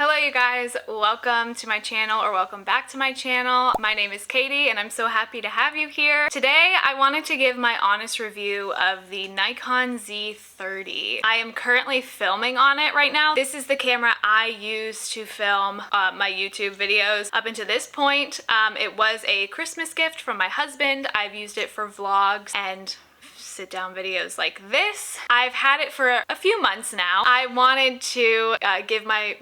Hello you guys, welcome to my channel or welcome back to my channel. My name is Katie and I'm so happy to have you here. Today I wanted to give my honest review of the Nikon Z30. I am currently filming on it right now. This is the camera I use to film my YouTube videos up until this point. It was a Christmas gift from my husband. I've used it for vlogs and sit down videos like this. I've had it for a few months now. I wanted to give my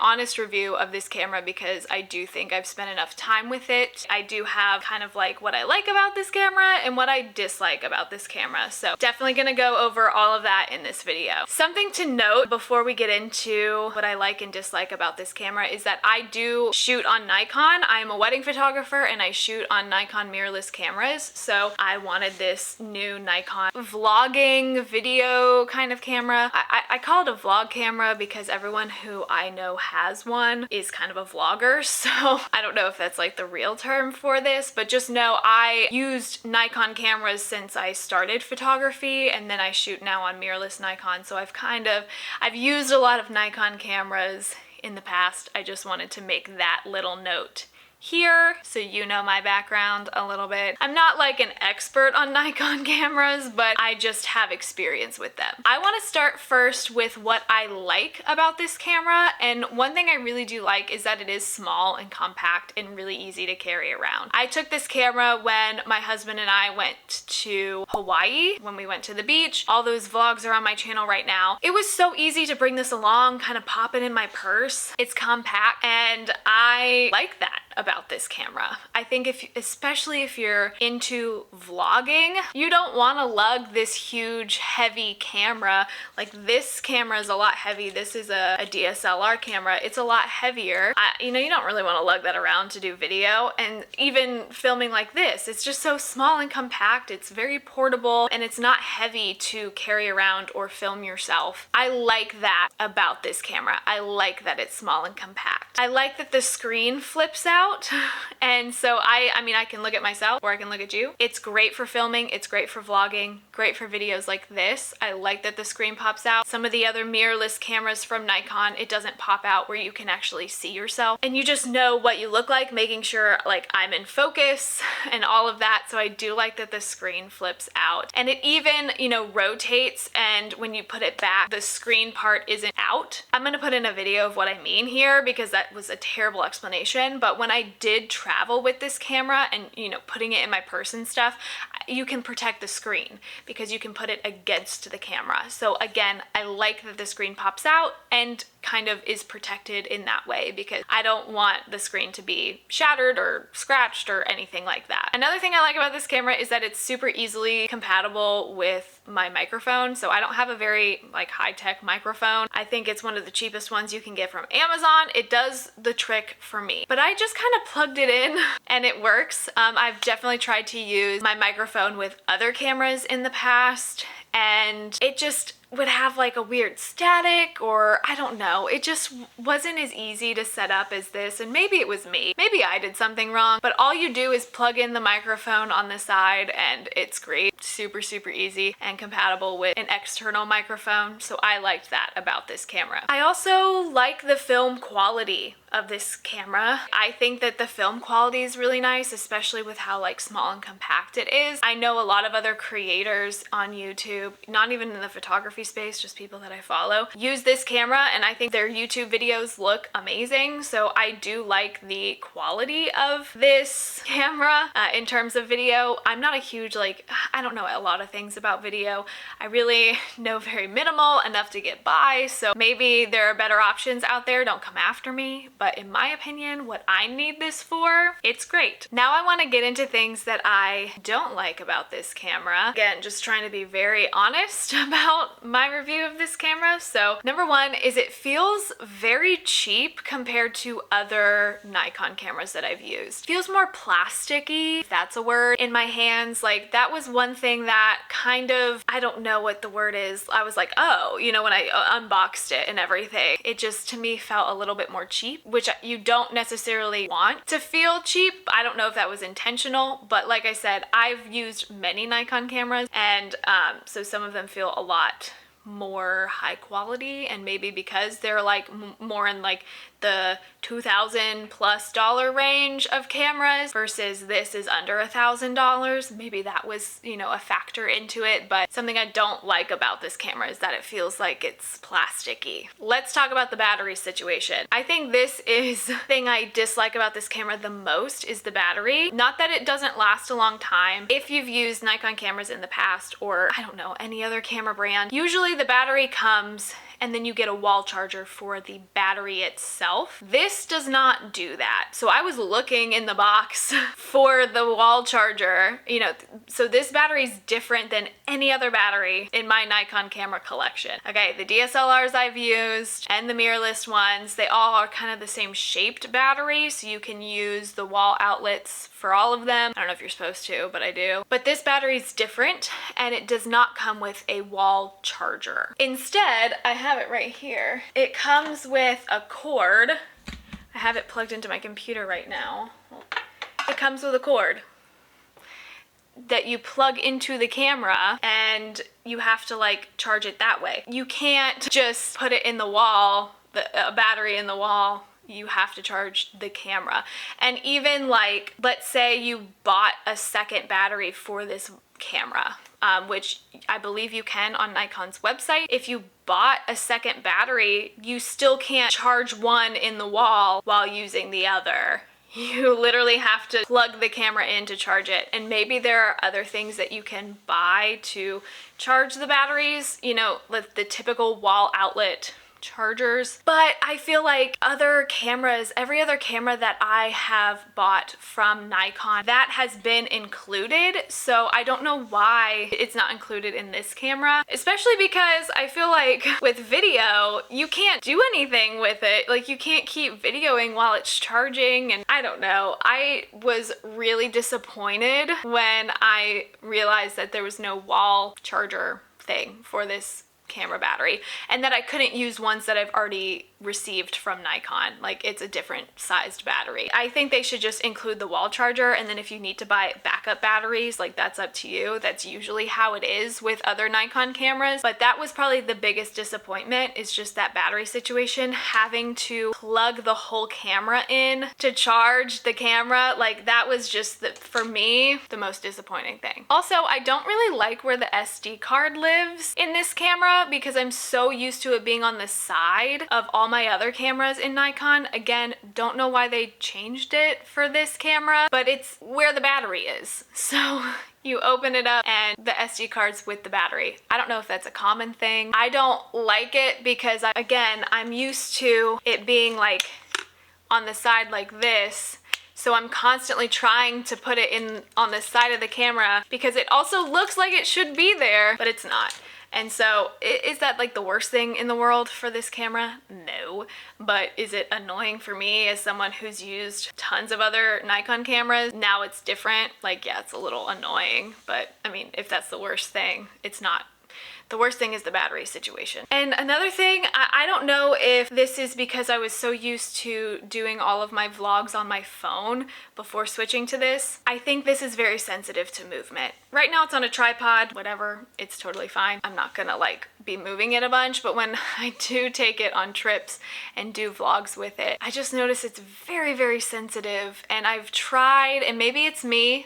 honest review of this camera because I do think I've spent enough time with it. I do have kind of like what I like about this camera and what I dislike about this camera. So definitely gonna go over all of that in this video. Something to note before we get into what I like and dislike about this camera is that I do shoot on Nikon. I'm a wedding photographer and I shoot on Nikon mirrorless cameras. So I wanted this new Nikon vlogging video kind of camera. I call it a vlog camera because everyone who I know has one is kind of a vlogger, so I don't know if that's like the real term for this, but just know I used Nikon cameras since I started photography, and then I shoot now on mirrorless Nikon, so I've used a lot of Nikon cameras in the past. I just wanted to make that little note here so you know my background a little bit. I'm not like an expert on Nikon cameras, but I just have experience with them. I want to start first with what I like about this camera, and one thing I really do like is that it is small and compact and really easy to carry around. I took this camera when my husband and I went to Hawaii, when we went to the beach. All those vlogs are on my channel right now. It was so easy to bring this along, kind of pop it in my purse. It's compact and I like that about this camera. I think especially if you're into vlogging, you don't want to lug this huge heavy camera. Like, this camera is a lot heavy. This is a DSLR camera. It's a lot heavier. You don't really want to lug that around to do video, and even filming like this, it's just so small and compact. It's very portable and it's not heavy to carry around or film yourself. I like that about this camera. I like that it's small and compact. I like that the screen flips out. And so I mean, I can look at myself or I can look at you. It's great for filming. It's great for vlogging, great for videos like this. I like that the screen pops out. Some of the other mirrorless cameras from Nikon, it doesn't pop out where you can actually see yourself. And you just know what you look like, making sure like I'm in focus and all of that. So I do like that the screen flips out. And it even, rotates, and when you put it back, the screen part isn't out. I'm gonna put in a video of what I mean here because that was a terrible explanation. But when I did travel with this camera and, putting it in my purse and stuff, you can protect the screen because you can put it against the camera. So again, I like that the screen pops out and kind of is protected in that way because I don't want the screen to be shattered or scratched or anything like that. Another thing I like about this camera is that it's super easily compatible with my microphone. So I don't have a very high-tech microphone. I think it's one of the cheapest ones you can get from Amazon. It does the trick for me, but I just kind of plugged it in and it works. I've definitely tried to use my microphone with other cameras in the past, and it just would have like a weird static, or I don't know. It just wasn't as easy to set up as this, and maybe it was me. Maybe I did something wrong, but all you do is plug in the microphone on the side and it's great. Super, super easy and compatible with an external microphone. So I liked that about this camera. I also like the film quality of this camera. I think that the film quality is really nice, especially with how small and compact it is. I know a lot of other creators on YouTube, not even in the photography space, just people that I follow, use this camera, and I think their YouTube videos look amazing. So I do like the quality of this camera in terms of video. I'm not a huge, I don't know a lot of things about video. I really know very minimal, enough to get by. So maybe there are better options out there. Don't come after me. But in my opinion, what I need this for, it's great. Now I want to get into things that I don't like about this camera. Again, just trying to be very honest about my review of this camera. So number one is it feels very cheap compared to other Nikon cameras that I've used. It feels more plasticky, if that's a word, in my hands. That was one thing that kind of, I don't know what the word is. I was like, oh, when I unboxed it and everything, it just to me felt a little bit more cheap, which you don't necessarily want to feel cheap. I don't know if that was intentional, but like I said, I've used many Nikon cameras, and so some of them feel a lot more high quality, and maybe because they're like more in like the $2,000+ range of cameras versus this is under $1,000. Maybe that was, you know, a factor into it, but something I don't like about this camera is that it feels like it's plasticky. Let's talk about the battery situation. I think this is the thing I dislike about this camera the most is the battery. Not that it doesn't last a long time. If you've used Nikon cameras in the past, or I don't know, any other camera brand, usually the battery comes and then you get a wall charger for the battery itself. This does not do that. So I was looking in the box for the wall charger, you know, so this battery is different than any other battery in my Nikon camera collection. Okay, the DSLRs I've used and the mirrorless ones, they all are kind of the same shaped battery, so you can use the wall outlets for all of them. I don't know if you're supposed to, but I do. But this battery is different, and it does not come with a wall charger. Instead, I have it right here. It comes with a cord. I have it plugged into my computer right now. It comes with a cord that you plug into the camera, and you have to like charge it that way. You can't just put it in the wall, a battery in the wall. You have to charge the camera. And even like, let's say you bought a second battery for this camera, which I believe you can on Nikon's website. If you bought a second battery, you still can't charge one in the wall while using the other. You literally have to plug the camera in to charge it. And maybe there are other things that you can buy to charge the batteries, you know, like the typical wall outlet chargers. But I feel like other cameras, every other camera that I have bought from Nikon, that has been included. So I don't know why it's not included in this camera, especially because I feel like with video, you can't do anything with it. Like you can't keep videoing while it's charging, and I don't know. I was really disappointed when I realized that there was no wall charger thing for this camera battery, and that I couldn't use ones that I've already received from Nikon. Like it's a different sized battery. I think they should just include the wall charger, and then if you need to buy backup batteries, like that's up to you. That's usually how it is with other Nikon cameras, but that was probably the biggest disappointment, is just that battery situation, having to plug the whole camera in to charge the camera. Like that was just, for me, the most disappointing thing. Also, I don't really like where the SD card lives in this camera, because I'm so used to it being on the side of all my other cameras in Nikon. Again, don't know why they changed it for this camera, but it's where the battery is. So you open it up and the SD card's with the battery. I don't know if that's a common thing. I don't like it because, again, I'm used to it being like on the side like this. So I'm constantly trying to put it in on the side of the camera because it also looks like it should be there, but it's not. And so, is that like the worst thing in the world for this camera? No. But is it annoying for me as someone who's used tons of other Nikon cameras? Now it's different. Like, yeah, it's a little annoying. But, I mean, if that's the worst thing, it's not. The worst thing is the battery situation. And another thing, I don't know if this is because I was so used to doing all of my vlogs on my phone before switching to this. I think this is very sensitive to movement. Right now it's on a tripod, whatever, it's totally fine. I'm not gonna like be moving it a bunch, but when I do take it on trips and do vlogs with it, I just notice it's very, very sensitive. And I've tried, and maybe it's me,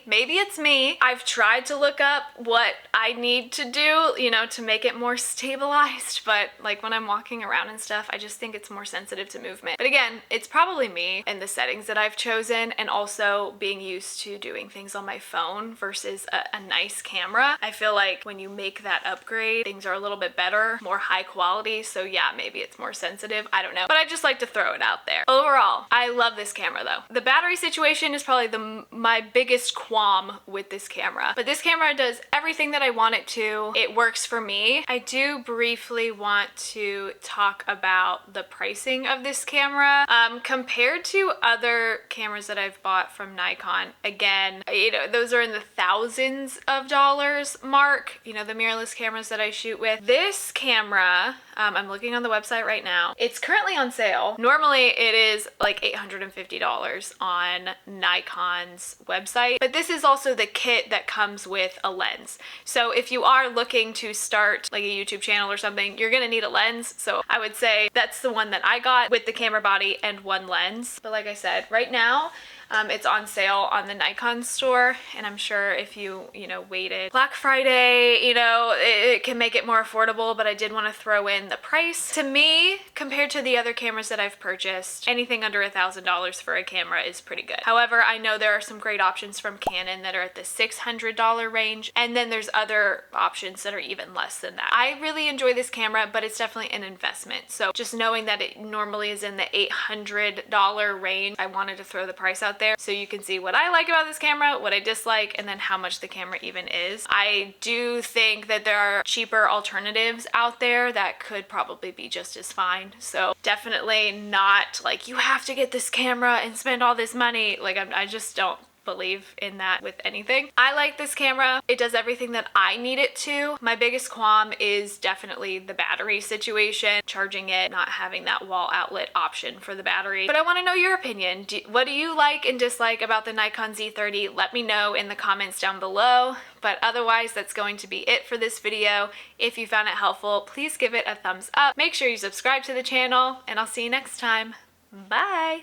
I've tried to look up what I need to do, you know, to make it more stabilized, but like when I'm walking around and stuff, I just think it's more sensitive to movement. But again, it's probably me and the settings that I've chosen, and also being used to doing things on my phone versus a nice camera. I feel like when you make that upgrade, things are a little bit better, more high quality. So yeah, maybe it's more sensitive. I don't know, but I just like to throw it out there. Overall, I love this camera though. The battery situation is probably my biggest qualm with this camera, but this camera does everything that I want it to. It works for me. I do briefly want to talk about the pricing of this camera. Compared to other cameras that I've bought from Nikon, again, you know, those are in the thousands of dollars mark, you know, the mirrorless cameras that I shoot with. This camera, I'm looking on the website right now. It's currently on sale. Normally it is like $850 on Nikon's website, but this is also the kit that comes with a lens. So if you are looking to start like a YouTube channel or something, you're gonna need a lens. So I would say that's the one that I got with the camera body and one lens. But like I said, right now, it's on sale on the Nikon store, and I'm sure if you waited Black Friday, it can make it more affordable, but I did want to throw in the price. To me, compared to the other cameras that I've purchased, anything under $1,000 for a camera is pretty good. However, I know there are some great options from Canon that are at the $600 range, and then there's other options that are even less than that. I really enjoy this camera, but it's definitely an investment. So just knowing that it normally is in the $800 range, I wanted to throw the price out there so you can see what I like about this camera, what I dislike, and then how much the camera even is. I do think that there are cheaper alternatives out there that could probably be just as fine. So definitely not like you have to get this camera and spend all this money. Like I just don't believe in that with anything. I like this camera. It does everything that I need it to. My biggest qualm is definitely the battery situation, charging it, not having that wall outlet option for the battery. But I want to know your opinion. What do you like and dislike about the Nikon Z30? Let me know in the comments down below. But otherwise, that's going to be it for this video. If you found it helpful, please give it a thumbs up. Make sure you subscribe to the channel, and I'll see you next time. Bye!